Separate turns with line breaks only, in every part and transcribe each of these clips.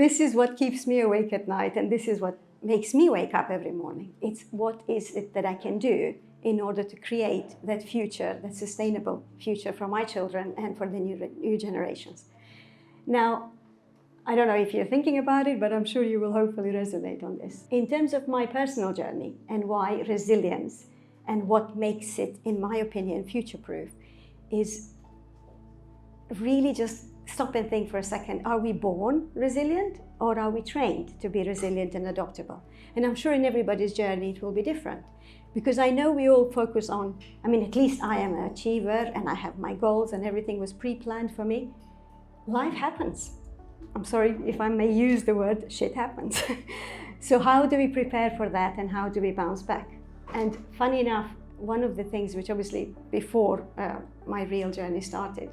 this is what keeps me awake at night, and this is what makes me wake up every morning. It's what is it that I can do in order to create that future, that sustainable future for my children and for the new generations. Now, I don't know if you're thinking about it, but I'm sure you will hopefully resonate on this. In terms of my personal journey and why resilience and what makes it, in my opinion, future-proof, is really just stop and think for a second. Are we born resilient, or are we trained to be resilient and adaptable? And I'm sure in everybody's journey it will be different. Because I know we all focus on, at least I am an achiever and I have my goals and everything was pre-planned for me. Life happens. I'm sorry if I may use the word, shit happens. So how do we prepare for that, and how do we bounce back? And funny enough, one of the things which obviously before my real journey started,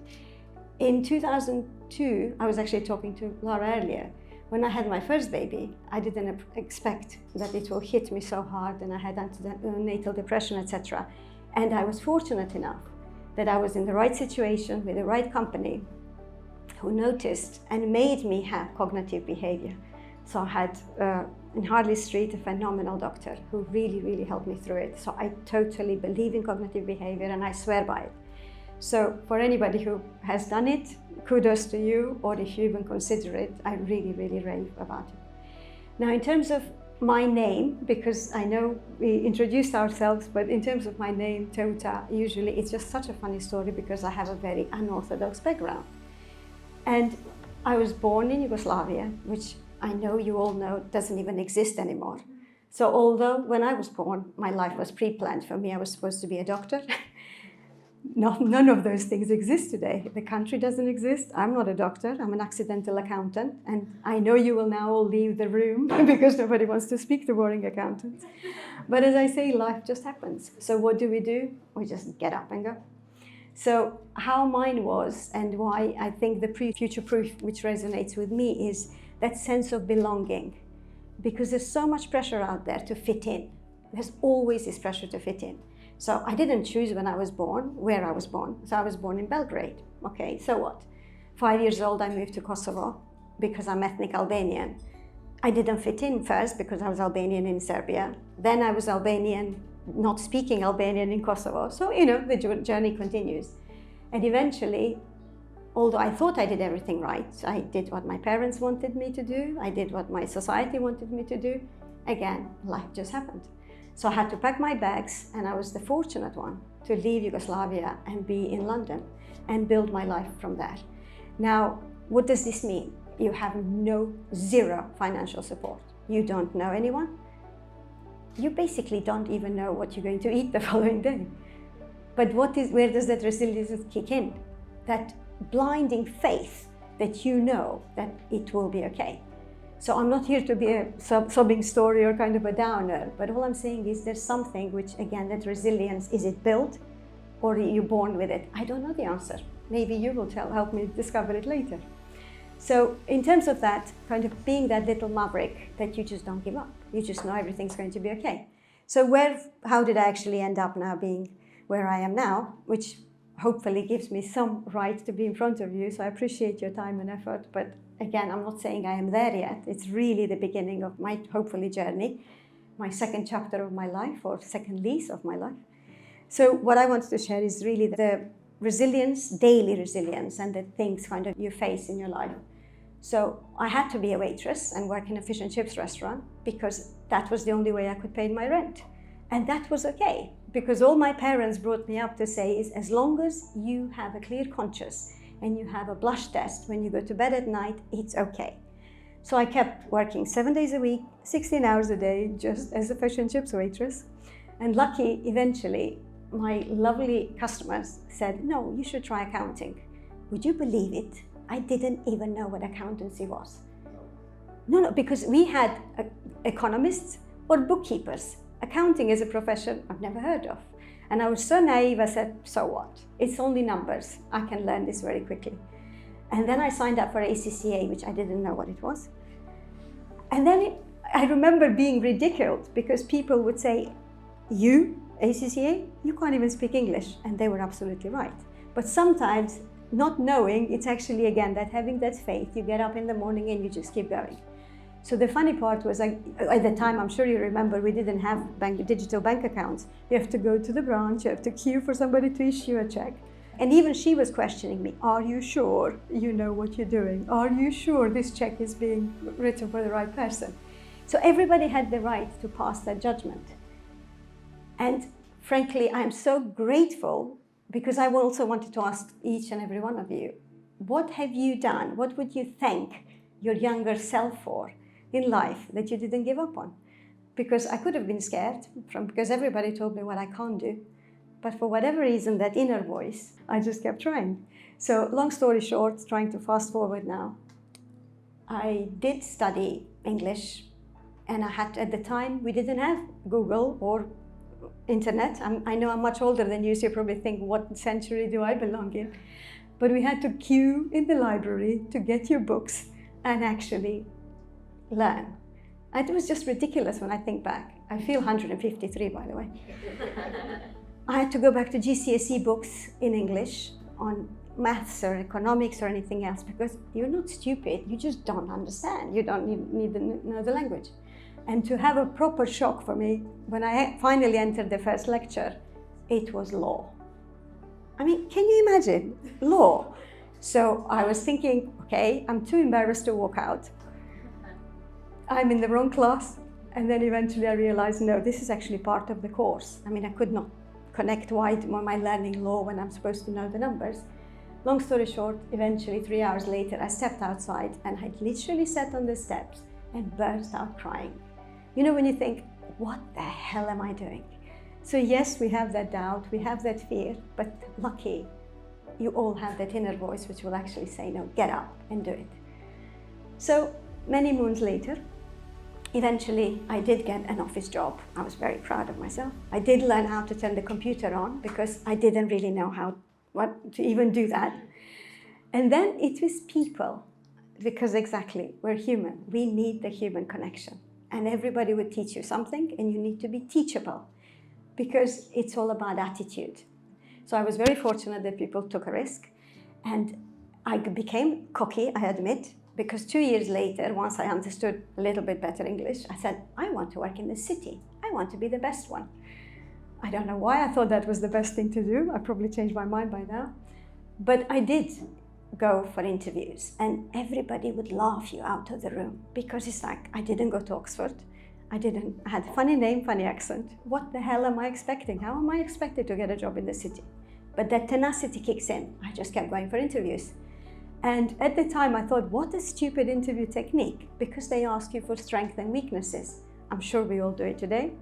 in 2002, I was actually talking to Laura earlier, when I had my first baby, I didn't expect that it will hit me so hard, and I had antenatal depression, etc. And I was fortunate enough that I was in the right situation with the right company who noticed and made me have cognitive behavior. So I had in Harley Street a phenomenal doctor who really, really helped me through it. So I totally believe in cognitive behavior and I swear by it. So for anybody who has done it, kudos to you, or if you even consider it, I really, really rave about it. Now, in terms of my name, because I know we introduced ourselves, but in terms of my name, Teuta, usually it's just such a funny story because I have a very unorthodox background. And I was born in Yugoslavia, which I know you all know doesn't even exist anymore. So although when I was born, my life was pre-planned for me, I was supposed to be a doctor. None of those things exist today. The country doesn't exist. I'm not a doctor. I'm an accidental accountant. And I know you will now all leave the room because nobody wants to speak to boring accountants. But as I say, life just happens. So what do? We just get up and go. So how mine was, and why I think the future-proof, which resonates with me, is that sense of belonging. Because there's so much pressure out there to fit in. There's always this pressure to fit in. So I didn't choose when I was born, where I was born. So I was born in Belgrade. Okay, so what? 5 years old, I moved to Kosovo because I'm ethnic Albanian. I didn't fit in first because I was Albanian in Serbia. Then I was Albanian, not speaking Albanian in Kosovo. So, the journey continues. And eventually, although I thought I did everything right, I did what my parents wanted me to do, I did what my society wanted me to do, again, life just happened. So I had to pack my bags, and I was the fortunate one to leave Yugoslavia and be in London and build my life from there. Now, what does this mean? You have zero financial support. You don't know anyone. You basically don't even know what you're going to eat the following day. But where does that resilience kick in? That blinding faith that you know that it will be okay. So I'm not here to be a sobbing story or kind of a downer, but all I'm saying is there's something which, again, that resilience, is it built or are you born with it? I don't know the answer. Maybe you will help me discover it later. So in terms of that, kind of being that little maverick that you just don't give up. You just know everything's going to be okay. So how did I actually end up now being where I am now, which hopefully gives me some right to be in front of you. So I appreciate your time and effort. But again, I'm not saying I am there yet. It's really the beginning of my, hopefully, journey, my second chapter of my life, or second lease of my life. So what I wanted to share is really the resilience, daily resilience, and the things kind of you face in your life. So I had to be a waitress and work in a fish and chips restaurant because that was the only way I could pay my rent. And that was okay, because all my parents brought me up to say is, as long as you have a clear conscience and you have a blush test when you go to bed at night, it's okay. So I kept working 7 days a week, 16 hours a day, just as a fish and chips waitress. And lucky, eventually, my lovely customers said, no, you should try accounting. Would you believe it? I didn't even know what accountancy was. No, because we had economists or bookkeepers. Accounting is a profession I've never heard of. And I was so naive, I said, so what? It's only numbers. I can learn this very quickly. And then I signed up for ACCA, which I didn't know what it was. And then I remember being ridiculed because people would say, you, ACCA, you can't even speak English. And they were absolutely right. But sometimes not knowing, it's actually, again, that having that faith, you get up in the morning and you just keep going. So the funny part was, like, at the time, I'm sure you remember, we didn't have digital bank accounts. You have to go to the branch, you have to queue for somebody to issue a check. And even she was questioning me, are you sure you know what you're doing? Are you sure this check is being written for the right person? So everybody had the right to pass that judgment. And frankly, I'm so grateful, because I also wanted to ask each and every one of you, what have you done? What would you thank your younger self for in life that you didn't give up on? Because I could have been scared, because everybody told me what I can't do. But for whatever reason, that inner voice, I just kept trying. So long story short, trying to fast forward now, I did study English, and at the time, we didn't have Google or internet. I know I'm much older than you, so you probably think, what century do I belong in? But we had to queue in the library to get your books and actually learn. And it was just ridiculous when I think back. I feel 153, by the way. I had to go back to GCSE books in English on maths or economics or anything else, because you're not stupid, you just don't understand. You don't need to know the language. And to have a proper shock for me, when I finally entered the first lecture, it was law. I mean, can you imagine? Law. So I was thinking, okay, I'm too embarrassed to walk out. I'm in the wrong class. And then eventually I realized, no, this is actually part of the course. I mean, I could not connect why am I learning law when I'm supposed to know the numbers. Long story short, eventually 3 hours later, I stepped outside and I literally sat on the steps and burst out crying. You know, when you think, what the hell am I doing? So yes, we have that doubt, we have that fear, but lucky, you all have that inner voice which will actually say, no, get up and do it. So many moons later, eventually I did get an office job. I was very proud of myself. I did learn how to turn the computer on, because I didn't really know what to even do that. And then it was people, because exactly, we're human. We need the human connection. And everybody would teach you something, and you need to be teachable, because it's all about attitude. So I was very fortunate that people took a risk, and I became cocky, I admit, because 2 years later, once I understood a little bit better English, I said, I want to work in the city. I want to be the best one. I don't know why I thought that was the best thing to do. I probably changed my mind by now. But I did go for interviews, and everybody would laugh you out of the room, because it's like, I didn't go to Oxford. I had a funny name, funny accent. What the hell am I expecting? How am I expected to get a job in the city? But that tenacity kicks in. I just kept going for interviews. And at the time I thought, what a stupid interview technique, because they ask you for strengths and weaknesses. I'm sure we all do it today.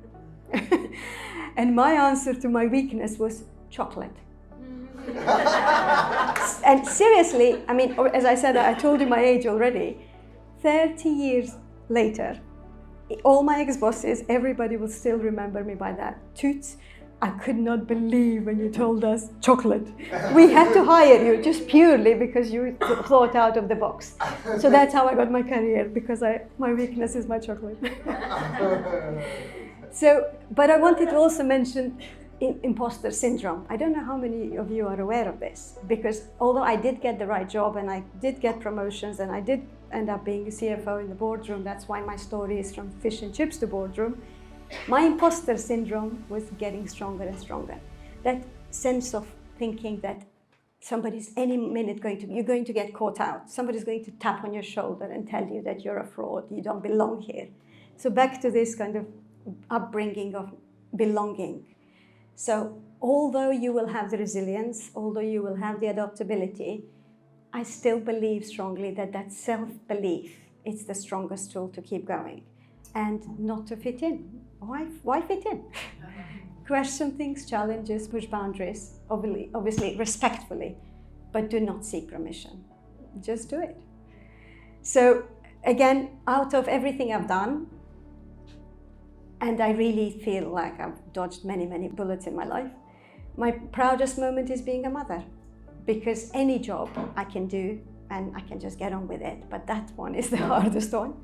And my answer to my weakness was chocolate. And seriously, I mean, as I said, I told you my age already. 30 years later, all my ex-bosses, everybody will still remember me by that. Toots, I could not believe when you told us chocolate. We had to hire you just purely because you thought out of the box. So that's how I got my career, because my weakness is my chocolate. But I wanted to also mention imposter syndrome. I don't know how many of you are aware of this, because although I did get the right job and I did get promotions and I did end up being a CFO in the boardroom, that's why my story is from fish and chips to boardroom, my imposter syndrome was getting stronger and stronger. That sense of thinking that somebody's any minute you're going to get caught out. Somebody's going to tap on your shoulder and tell you that you're a fraud, you don't belong here. So back to this kind of upbringing of belonging. So although you will have the resilience, although you will have the adaptability, I still believe strongly that self-belief is the strongest tool to keep going and not to fit in. Why fit in? Question things, challenges, push boundaries, obviously respectfully, but do not seek permission. Just do it. So again, out of everything I've done, and I really feel like I've dodged many, many bullets in my life, my proudest moment is being a mother, because any job I can do and I can just get on with it, but that one is the hardest one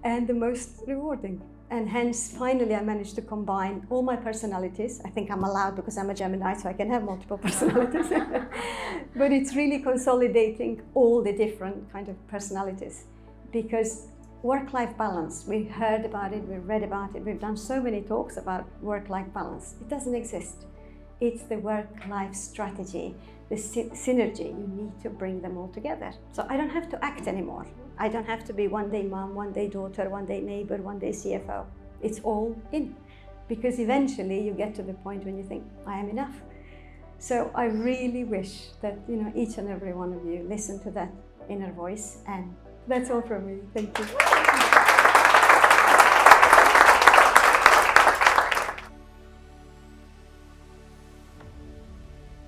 and the most rewarding. And hence, finally, I managed to combine all my personalities. I think I'm allowed because I'm a Gemini, so I can have multiple personalities. But it's really consolidating all the different kind of personalities. Because work-life balance, we heard about it, we read about it, we've done so many talks about work-life balance. It doesn't exist. It's the work-life strategy, the synergy. You need to bring them all together. So I don't have to act anymore. I don't have to be one day mom, one day daughter, one day neighbor, one day CFO. It's all in. Because eventually you get to the point when you think, I am enough. So I really wish that each and every one of you listen to that inner voice, and that's all from me. Thank you.